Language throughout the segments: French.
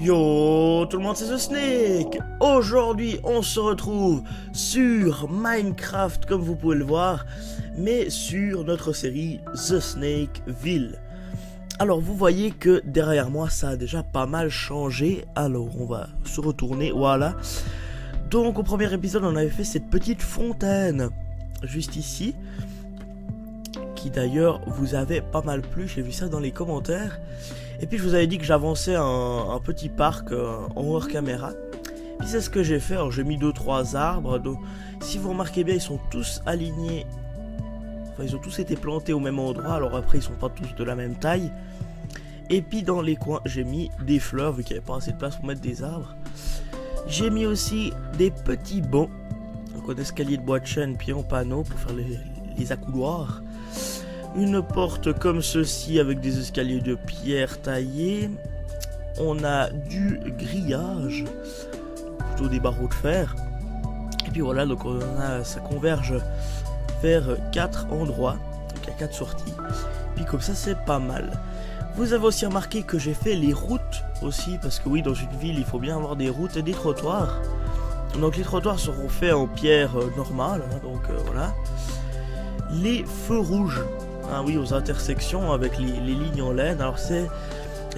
Yo tout le monde, c'est The Snake. Aujourd'hui on se retrouve sur Minecraft comme vous pouvez le voir, mais sur notre série The Snakeville. Alors vous voyez que derrière moi ça a déjà pas mal changé. Alors on va se retourner, voilà. Donc au premier épisode on avait fait cette petite fontaine juste ici, qui d'ailleurs vous avait pas mal plu, j'ai vu ça dans les commentaires. Et puis je vous avais dit que j'avançais un petit parc en hors caméra. Puis c'est ce que j'ai fait. Alors j'ai mis 2-3 arbres. Donc si vous remarquez bien, ils sont tous alignés. Enfin ils ont tous été plantés au même endroit. Alors après ils sont pas tous de la même taille. Et puis dans les coins j'ai mis des fleurs vu qu'il n'y avait pas assez de place pour mettre des arbres. J'ai mis aussi des petits bancs. Donc un escalier de bois de chêne puis en panneau pour faire les accoudoirs. Une porte comme ceci avec des escaliers de pierre taillés. On a du grillage, plutôt des barreaux de fer. Et puis voilà, donc ça converge vers 4 endroits. Donc il y a 4 sorties. Puis comme ça c'est pas mal. Vous avez aussi remarqué que j'ai fait les routes aussi. Parce que oui, dans une ville il faut bien avoir des routes et des trottoirs. Donc les trottoirs seront faits en pierre normale. Donc voilà. Les feux rouges. Ah oui, aux intersections avec les lignes en laine. Alors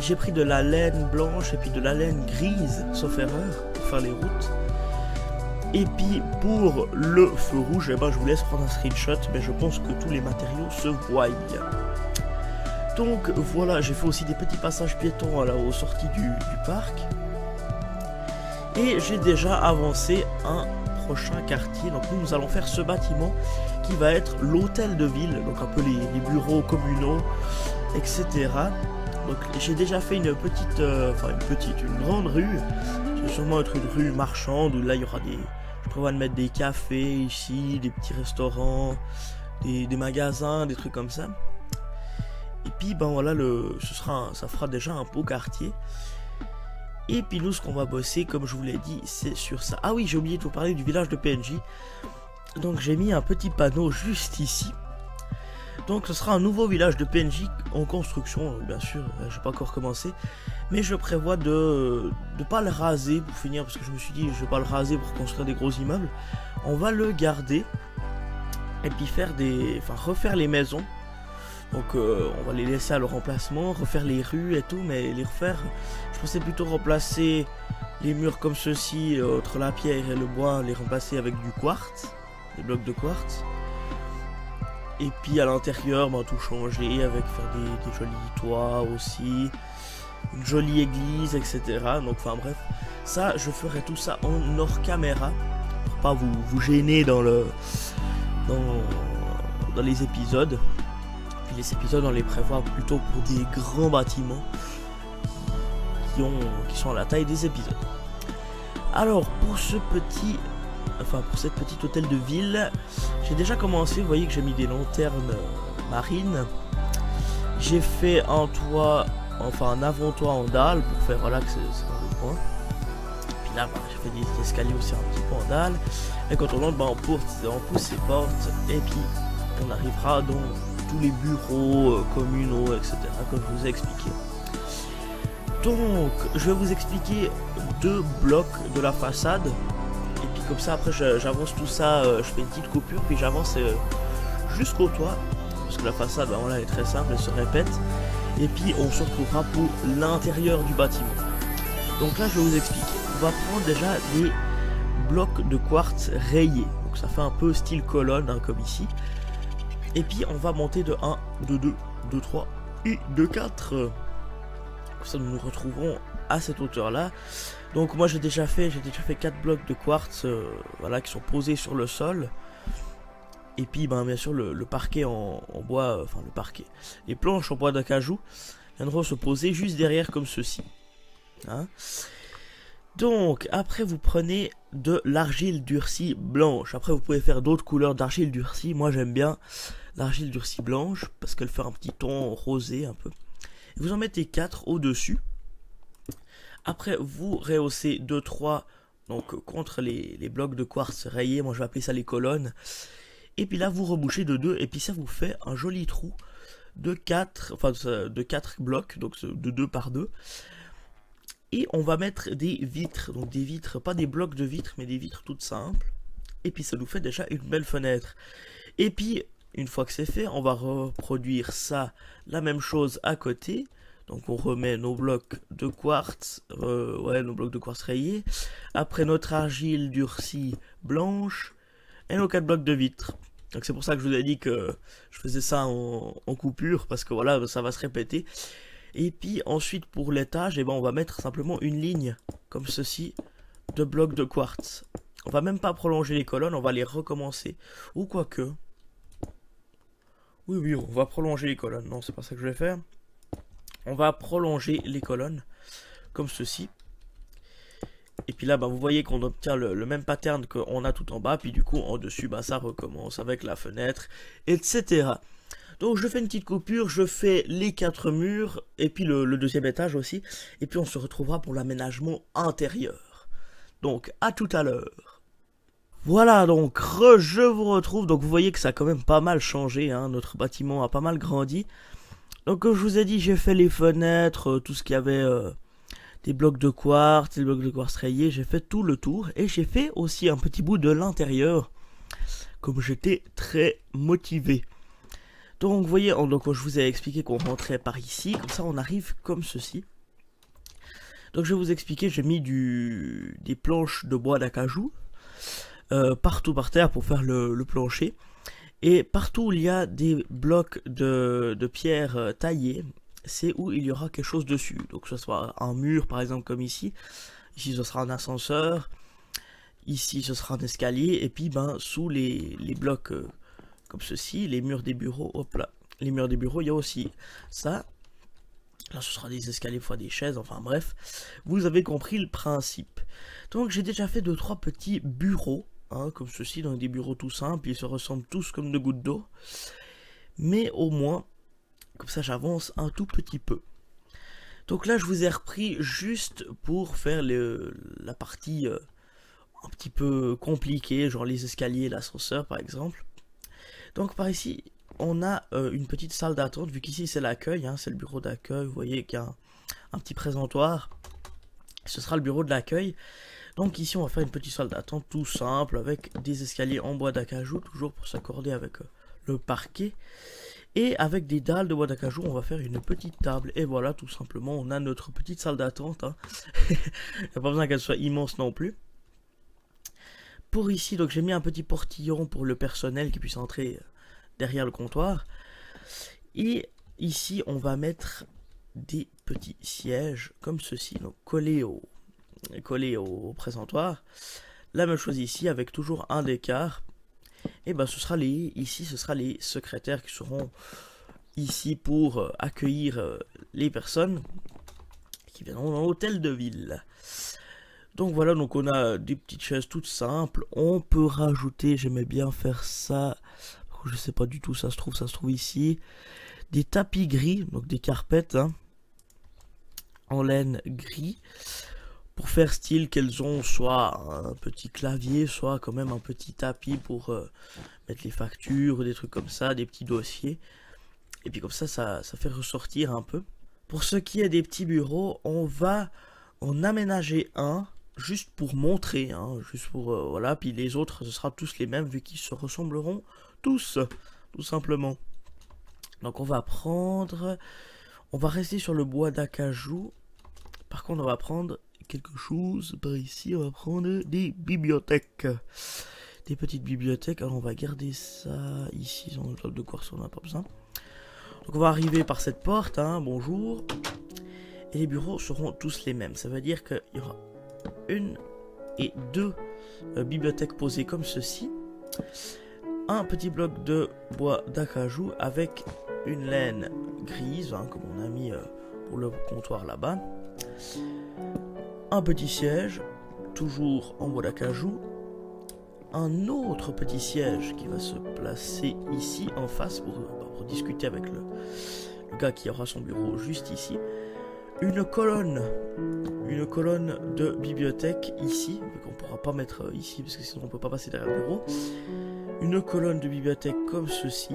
j'ai pris de la laine blanche et puis de la laine grise, sauf erreur, pour faire les routes. Et puis pour le feu rouge, eh ben, je vous laisse prendre un screenshot, mais je pense que tous les matériaux se voient. Donc voilà, j'ai fait aussi des petits passages piétons là, aux sorties du parc. Et j'ai déjà avancé un prochain quartier. Donc nous allons faire ce bâtiment qui va être l'hôtel de ville, donc un peu les bureaux communaux, etc. Donc j'ai déjà fait une grande rue. C'est sûrement être une rue marchande où là il y aura je prévois de mettre des cafés ici, des petits restaurants, des magasins, des trucs comme ça. Et puis ben voilà, ça fera déjà un beau quartier. Et puis nous ce qu'on va bosser, comme je vous l'ai dit, c'est sur ça. Ah oui, j'ai oublié de vous parler du village de PNJ. Donc j'ai mis un petit panneau juste ici. Donc ce sera un nouveau village de PNJ en construction, bien sûr, je vais pas encore commencer. Mais je prévois de pas le raser pour finir, parce que je me suis dit je vais pas le raser pour construire des gros immeubles. On va le garder et puis refaire les maisons. Donc on va les laisser à leur emplacement, refaire les rues et tout, mais les refaire, je pensais plutôt remplacer les murs comme ceci, entre la pierre et le bois, les remplacer avec du quartz, des blocs de quartz. Et puis à l'intérieur, tout changer, avec faire des jolis toits aussi, une jolie église, etc. Donc enfin bref, ça je ferai tout ça en hors caméra, pour pas vous gêner dans les épisodes. Puis les épisodes on les prévoit plutôt pour des grands bâtiments qui sont à la taille des épisodes. Alors pour cette petite hôtel de ville, j'ai déjà commencé. Vous voyez que j'ai mis des lanternes marines. J'ai fait un avant-toit en dalle pour faire que c'est dans le coin. Puis là j'ai fait des escaliers aussi un petit peu en dalle. Et quand on entre, on pousse ces portes et puis on arrivera dans tous les bureaux communaux, etc. comme je vous ai expliqué. Donc je vais vous expliquer 2 blocs de la façade. Et puis comme ça après j'avance tout ça, je fais une petite coupure puis j'avance jusqu'au toit. Parce que la façade elle est très simple, elle se répète. Et puis on se retrouvera pour l'intérieur du bâtiment. Donc là je vais vous expliquer. On va prendre déjà des blocs de quartz rayés. Donc ça fait un peu style colonne comme ici. Et puis on va monter de 1, de 2, de 3 et de 4. Comme ça nous nous retrouverons à cette hauteur là. Donc moi j'ai déjà fait 4 blocs de quartz qui sont posés sur le sol. Et puis bien sûr le parquet en bois, le parquet. Les planches en bois d'acajou viendront se poser juste derrière comme ceci. Hein. Donc après vous prenez de l'argile durcie blanche. Après vous pouvez faire d'autres couleurs d'argile durcie. Moi j'aime bien l'argile durcie blanche parce qu'elle fait un petit ton rosé un peu. Et vous en mettez 4 au dessus. Après vous rehaussez 2-3 donc contre les blocs de quartz rayés. Moi je vais appeler ça les colonnes. Et puis là vous rebouchez de 2 et puis ça vous fait un joli trou de 4 blocs, donc de 2 par 2. Et on va mettre des vitres, donc des vitres, pas des blocs de vitres, mais des vitres toutes simples. Et puis ça nous fait déjà une belle fenêtre. Et puis, une fois que c'est fait, on va reproduire ça, la même chose à côté. Donc on remet nos blocs de quartz, nos blocs de quartz rayés. Après notre argile durcie blanche et nos 4 blocs de vitres. Donc c'est pour ça que je vous ai dit que je faisais ça en coupure, parce que voilà, ça va se répéter. Et puis ensuite pour l'étage, on va mettre simplement une ligne, comme ceci, de blocs de quartz. On va même pas prolonger les colonnes, on va les recommencer. Ou quoique... Oui, on va prolonger les colonnes. Non, c'est pas ça que je vais faire. On va prolonger les colonnes, comme ceci. Et puis là, vous voyez qu'on obtient le même pattern qu'on a tout en bas. Puis du coup, en dessus, ça recommence avec la fenêtre, etc. Donc je fais une petite coupure, je fais les 4 murs, et puis le deuxième étage aussi. Et puis on se retrouvera pour l'aménagement intérieur. Donc à tout à l'heure. Voilà, donc je vous retrouve. Donc vous voyez que ça a quand même pas mal changé, hein. Notre bâtiment a pas mal grandi. Donc comme je vous ai dit, j'ai fait les fenêtres, tout ce qu'il y avait, des blocs de quartz, des blocs de quartz rayés. J'ai fait tout le tour, et j'ai fait aussi un petit bout de l'intérieur, comme j'étais très motivé. Donc vous voyez, donc je vous ai expliqué qu'on rentrait par ici, comme ça on arrive comme ceci. Donc je vais vous expliquer, j'ai mis des planches de bois d'acajou partout par terre pour faire le plancher. Et partout où il y a des blocs de pierre taillés, c'est où il y aura quelque chose dessus. Donc que ce soit un mur par exemple comme ici, ici ce sera un ascenseur, ici ce sera un escalier, et puis sous les blocs... comme ceci, les murs des bureaux, hop là, les murs des bureaux, il y a aussi ça. Là, ce sera des escaliers fois des chaises, enfin bref, vous avez compris le principe. Donc, j'ai déjà fait 2-3 petits bureaux, hein, comme ceci, donc des bureaux tout simples, ils se ressemblent tous comme de gouttes d'eau. Mais au moins, comme ça, j'avance un tout petit peu. Donc là, je vous ai repris juste pour faire la partie un petit peu compliquée, genre les escaliers, l'ascenseur par exemple. Donc par ici, on a une petite salle d'attente, vu qu'ici c'est l'accueil, hein, c'est le bureau d'accueil, vous voyez qu'il y a un petit présentoir. Ce sera le bureau de l'accueil. Donc ici on va faire une petite salle d'attente tout simple, avec des escaliers en bois d'acajou, toujours pour s'accorder avec le parquet. Et avec des dalles de bois d'acajou, on va faire une petite table. Et voilà, tout simplement, on a notre petite salle d'attente. Hein. Il n'y a pas besoin qu'elle soit immense non plus. Pour ici, donc j'ai mis un petit portillon pour le personnel qui puisse entrer derrière le comptoir. Et ici, on va mettre des petits sièges comme ceci, donc collés au présentoir. La même chose ici, avec toujours un d'écart. Et ce sera ici, ce sera les secrétaires qui seront ici pour accueillir les personnes qui viendront dans l'hôtel de ville. Donc voilà, donc on a des petites chaises toutes simples. On peut rajouter, j'aimais bien faire ça, je sais pas du tout, ça se trouve ici. Des tapis gris, donc des carpettes, hein, en laine gris. Pour faire style qu'elles ont soit un petit clavier, soit quand même un petit tapis pour mettre les factures, des trucs comme ça, des petits dossiers. Et puis comme ça fait ressortir un peu. Pour ce qui est des petits bureaux, on va en aménager un. Juste pour montrer, hein, juste pour, voilà, puis les autres, ce sera tous les mêmes, vu qu'ils se ressembleront tous, tout simplement. Donc on va rester sur le bois d'acajou. Par contre, on va prendre quelque chose par ici, on va prendre des bibliothèques. Des petites bibliothèques, alors on va garder ça ici, dans le bloc de quartz, on n'a pas besoin. Donc on va arriver par cette porte, hein, bonjour. Et les bureaux seront tous les mêmes, ça veut dire qu'il y aura une et deux bibliothèques posées comme ceci. Un petit bloc de bois d'acajou avec une laine grise, hein, comme on a mis pour le comptoir là-bas. Un petit siège, toujours en bois d'acajou. Un autre petit siège qui va se placer ici en face pour discuter avec le gars qui aura son bureau juste ici. Une colonne de bibliothèque ici, mais qu'on ne pourra pas mettre ici parce que sinon on ne peut pas passer derrière le bureau. Une colonne de bibliothèque comme ceci.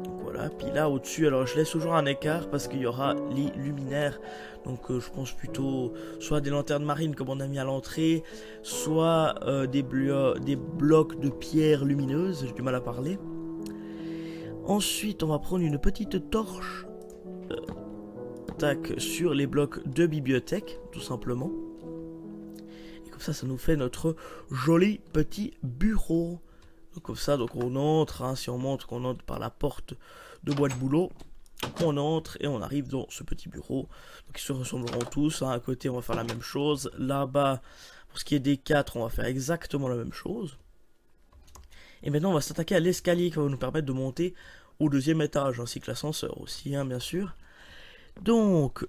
Donc voilà, puis là au-dessus, alors je laisse toujours un écart parce qu'il y aura les luminaires. Donc je pense plutôt soit des lanternes marines comme on a mis à l'entrée, soit des blocs de pierre lumineuse, j'ai du mal à parler. Ensuite on va prendre une petite torche tac, sur les blocs de bibliothèque, tout simplement. Et comme ça nous fait notre joli petit bureau. Donc comme ça, donc on entre, hein, si on montre qu'on entre par la porte de bois de boulot, on entre et on arrive dans ce petit bureau. Donc ils se ressembleront tous, hein. À côté on va faire la même chose, là-bas, pour ce qui est des 4, on va faire exactement la même chose. Et maintenant on va s'attaquer à l'escalier qui va nous permettre de monter au 2e étage, ainsi que l'ascenseur aussi, hein, bien sûr. Donc,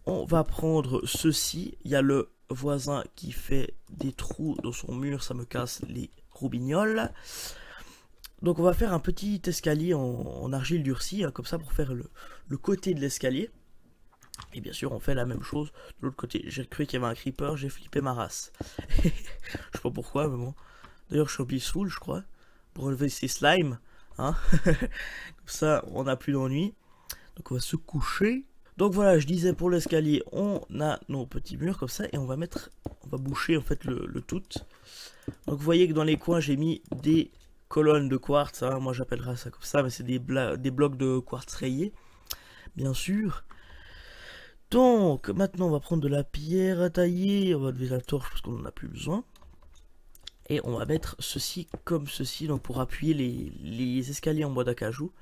on va prendre ceci. Il y a le voisin qui fait des trous dans son mur, ça me casse les roubignoles. Donc on va faire un petit escalier en argile durcie, hein, comme ça pour faire le côté de l'escalier. Et bien sûr on fait la même chose de l'autre côté. J'ai cru qu'il y avait un creeper, j'ai flippé ma race. Je sais pas pourquoi, mais bon. D'ailleurs je suis au peaceful, je crois, pour relever ces slimes. Hein. Comme ça on n'a plus d'ennui. Donc on va se coucher. Donc voilà, je disais pour l'escalier, on a nos petits murs comme ça et on va boucher en fait le tout. Donc vous voyez que dans les coins j'ai mis des colonnes de quartz, hein, moi j'appellerais ça comme ça, mais c'est des blocs de quartz rayés, bien sûr. Donc maintenant on va prendre de la pierre à tailler, on va lever la torche parce qu'on n'en a plus besoin. Et on va mettre ceci comme ceci, donc pour appuyer les escaliers en bois d'acajou.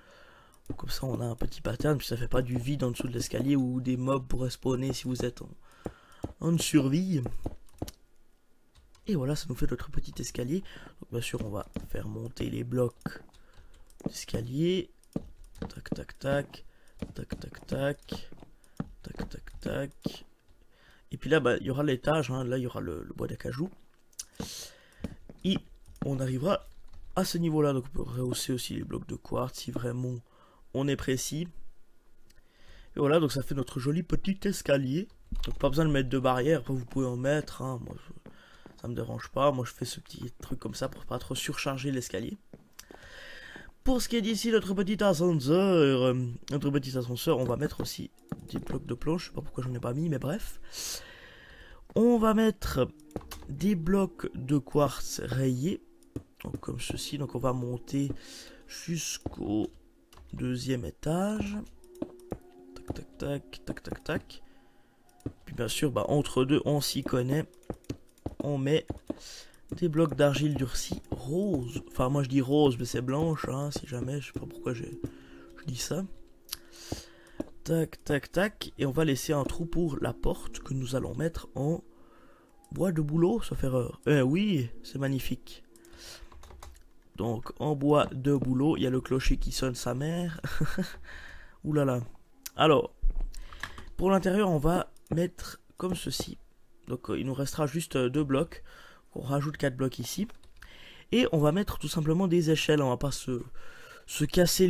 Comme ça on a un petit pattern, puis ça fait pas du vide en dessous de l'escalier où des mobs pourraient spawner si vous êtes en survie. Et voilà, ça nous fait notre petit escalier. Donc bien sûr on va faire monter les blocs d'escalier. Tac tac tac. Tac tac tac. Tac tac tac. Et puis là il y aura l'étage, hein, là il y aura le bois d'acajou. Et on arrivera à ce niveau là. Donc on peut rehausser aussi les blocs de quartz si vraiment on est précis. Et voilà, donc ça fait notre joli petit escalier. Donc pas besoin de mettre de barrière, après vous pouvez en mettre, hein. Moi, ça me dérange pas, moi je fais ce petit truc comme ça pour pas trop surcharger l'escalier. Pour ce qui est d'ici notre petit ascenseur, on va mettre aussi des blocs de planche, je sais pas pourquoi j'en ai pas mis, mais bref. On va mettre des blocs de quartz rayés, donc comme ceci, donc on va monter jusqu'au 2e étage. Tac tac tac tac tac tac. Puis bien sûr entre deux on s'y connaît. On met des blocs d'argile durcie rose. Enfin moi je dis rose mais c'est blanche, hein, si jamais, je sais pas pourquoi je dis ça. Tac tac tac. Et on va laisser un trou pour la porte que nous allons mettre en bois de bouleau, sauf erreur. Oui, c'est magnifique. Donc en bois de bouleau, il y a le clocher qui sonne sa mère. Ouh là là. Alors, pour l'intérieur, on va mettre comme ceci. Donc il nous restera juste 2 blocs. On rajoute 4 blocs ici. Et on va mettre tout simplement des échelles. On va pas se casser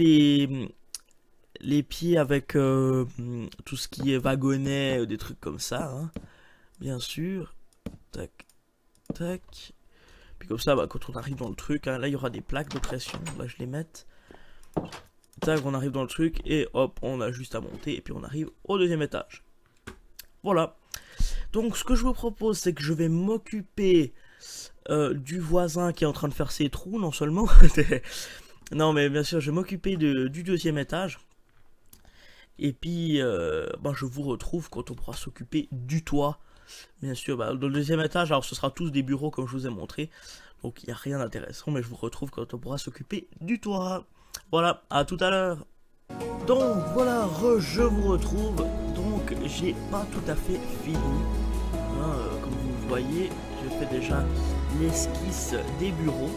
les pieds avec tout ce qui est wagonnet, des trucs comme ça. Hein. Bien sûr. Tac, tac. Puis comme ça, quand on arrive dans le truc, hein, là il y aura des plaques de pression. Là je les mets. Tac, on arrive dans le truc et hop, on a juste à monter et puis on arrive au 2e étage. Voilà. Donc ce que je vous propose, c'est que je vais m'occuper du voisin qui est en train de faire ses trous, non seulement. Non mais bien sûr, je vais m'occuper du 2e étage. Et puis je vous retrouve quand on pourra s'occuper du toit. Bien sûr, dans le 2e étage, alors ce sera tous des bureaux comme je vous ai montré. Donc il n'y a rien d'intéressant, mais je vous retrouve quand on pourra s'occuper du toit. Voilà, à tout à l'heure. Donc voilà, je vous retrouve. Donc j'ai pas tout à fait fini. Hein, comme vous le voyez, j'ai fait déjà l'esquisse des bureaux.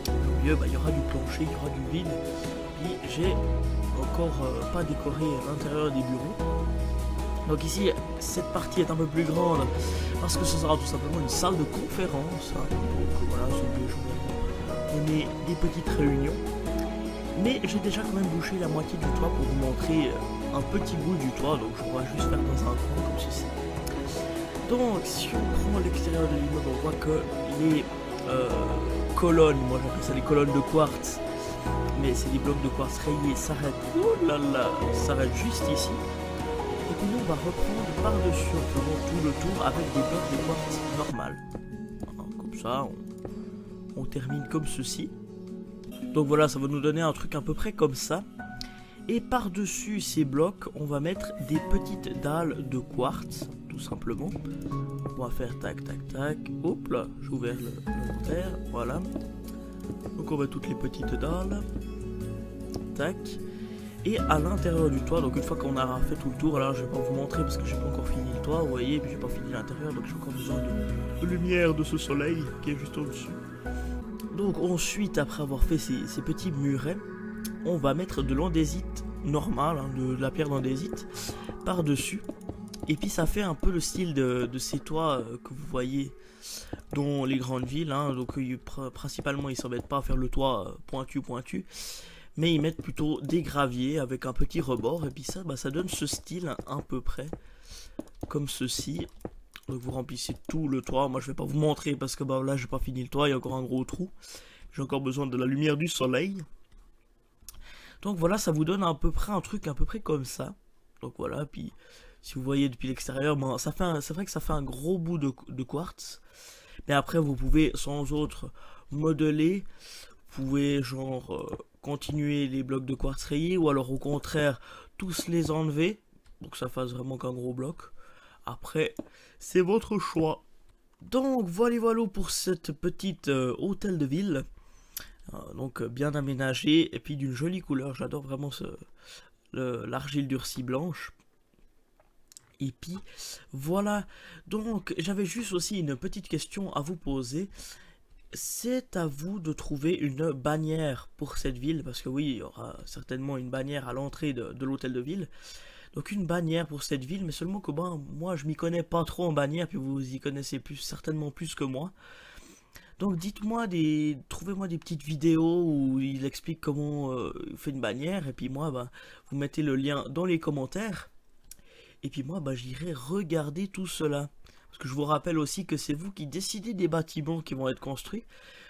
Au milieu, il y aura du plancher, il y aura du vide. Puis j'ai encore pas décoré l'intérieur des bureaux. Donc ici, cette partie est un peu plus grande parce que ce sera tout simplement une salle de conférence. Hein. Donc voilà, c'est des gens on est des petites réunions. Mais j'ai déjà quand même bouché la moitié du toit pour vous montrer un petit bout du toit. Donc je vais juste faire dans un coin comme ceci. Donc si on prend l'extérieur de l'immeuble, on voit que les colonnes, moi j'appelle ça les colonnes de quartz, Mais c'est des blocs de quartz rayés, s'arrêtent, oh là là, s'arrêtent juste ici. Et puis nous on va reprendre par-dessus en faisant tout le tour avec des blocs de quartz normal. Comme ça, on termine comme ceci. Donc voilà, ça va nous donner un truc à peu près comme ça. Et par-dessus ces blocs, on va mettre des petites dalles de quartz, tout simplement. On va faire tac, tac, tac. Hop là, j'ai ouvert l'inventaire, voilà. Donc on met toutes les petites dalles. Tac. Et à l'intérieur du toit, donc une fois qu'on aura fait tout le tour, alors je vais pas vous montrer parce que j'ai pas encore fini le toit, vous voyez, puis j'ai pas fini l'intérieur, donc j'ai encore besoin de lumière de ce soleil qui est juste au-dessus. Donc ensuite, après avoir fait ces petits murets, on va mettre de l'andésite normal, hein, de la pierre d'andésite, par-dessus. Et puis ça fait un peu le style de ces toits que vous voyez dans les grandes villes. Hein, donc principalement, ils s'embêtent pas à faire le toit pointu, mais ils mettent plutôt des graviers avec un petit rebord. Et puis ça, ça donne ce style à peu près comme ceci. Donc vous remplissez tout le toit. Moi je vais pas vous montrer parce que là j'ai pas fini le toit, il y a encore un gros trou. J'ai encore besoin de la lumière du soleil. Donc voilà, ça vous donne à peu près un truc à peu près comme ça. Donc voilà, puis si vous voyez depuis l'extérieur, c'est vrai que ça fait un gros bout de quartz. Mais après vous pouvez sans autre modeler. Vous pouvez genre continuer les blocs de quartz rayés ou alors au contraire tous les enlever. Pour que ça fasse vraiment qu'un gros bloc. Après, c'est votre choix. Donc voilà pour cette petite hôtel de ville. Donc bien aménagé et puis d'une jolie couleur. J'adore vraiment l'argile durcie blanche. Et puis voilà. Donc j'avais juste aussi une petite question à vous poser. C'est à vous de trouver une bannière pour cette ville. Parce que oui, il y aura certainement une bannière à l'entrée de l'hôtel de ville. Donc une bannière pour cette ville, mais seulement que moi je m'y connais pas trop en bannière, puis vous y connaissez certainement plus que moi. Donc dites-moi trouvez-moi des petites vidéos où il explique comment il fait une bannière, et puis moi vous mettez le lien dans les commentaires. Et puis moi j'irai regarder tout cela. Parce que je vous rappelle aussi que c'est vous qui décidez des bâtiments qui vont être construits.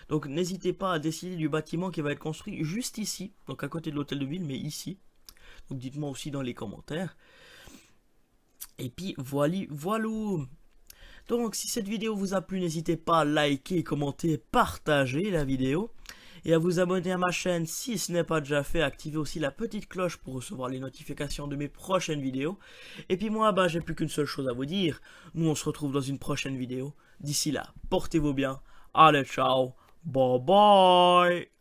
Donc n'hésitez pas à décider du bâtiment qui va être construit juste ici, donc à côté de l'hôtel de ville, mais ici. Donc dites-moi aussi dans les commentaires. Et puis voilà. Donc si cette vidéo vous a plu, n'hésitez pas à liker, commenter, partager la vidéo. Et à vous abonner à ma chaîne si ce n'est pas déjà fait. Activez aussi la petite cloche pour recevoir les notifications de mes prochaines vidéos. Et puis moi, j'ai plus qu'une seule chose à vous dire. Nous, on se retrouve dans une prochaine vidéo. D'ici là, portez-vous bien. Allez, ciao. Bye bye.